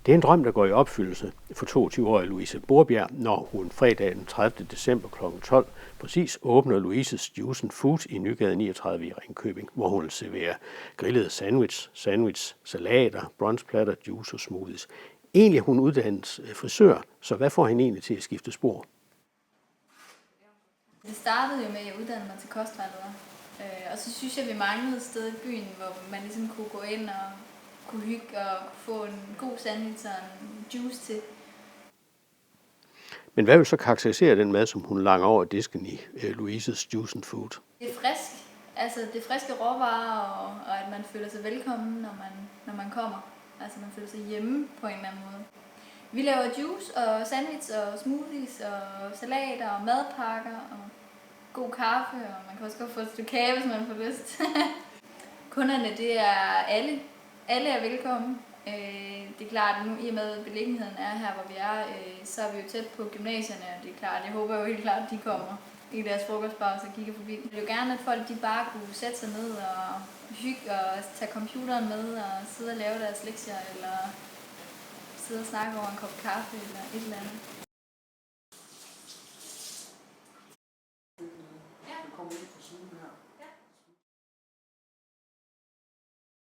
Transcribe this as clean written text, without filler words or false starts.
Det er en drøm, der går i opfyldelse for 22-årige Louise Borbjerg, når hun fredag den 30. december kl. 12 præcis åbner Louises Juice Food i Nygade 39 i Ringkøbing, hvor hun serverer grillede sandwich, salater, brunchplatter, juice og smoothies. Egentlig er hun uddannet frisør, så hvad får hende egentlig til at skifte spor? Det startede jo med, at jeg uddannede mig til kostvejleder. Og så synes jeg, vi manglede et sted i byen, hvor man ligesom kunne gå ind og kunne hygge og få en god sandwich og en juice til. Men hvad vil så karakterisere den mad, som hun langer over disken i Louises Juice Food? Det er frisk. Altså det er friske råvarer, og at man føler sig velkommen, når man kommer. Altså man føler sig hjemme på en eller anden måde. Vi laver juice og sandwich og smoothies og salater og madpakker og god kaffe, og man kan også godt få et stykke kage, hvis man får lyst. Kunderne, det er alle. Alle er velkommen. Det er klart, at nu i og med at beliggenheden er her, hvor vi er, så er vi jo tæt på gymnasierne, og det er klart, jeg håber jo helt klart, at de kommer i deres frokostpause og kigger forbi. Jeg vil jo gerne, at folk de bare kunne sætte sig ned og hygge og tage computeren med og sidde og lave deres lektier, eller sidde og snakke over en kop kaffe eller et eller andet.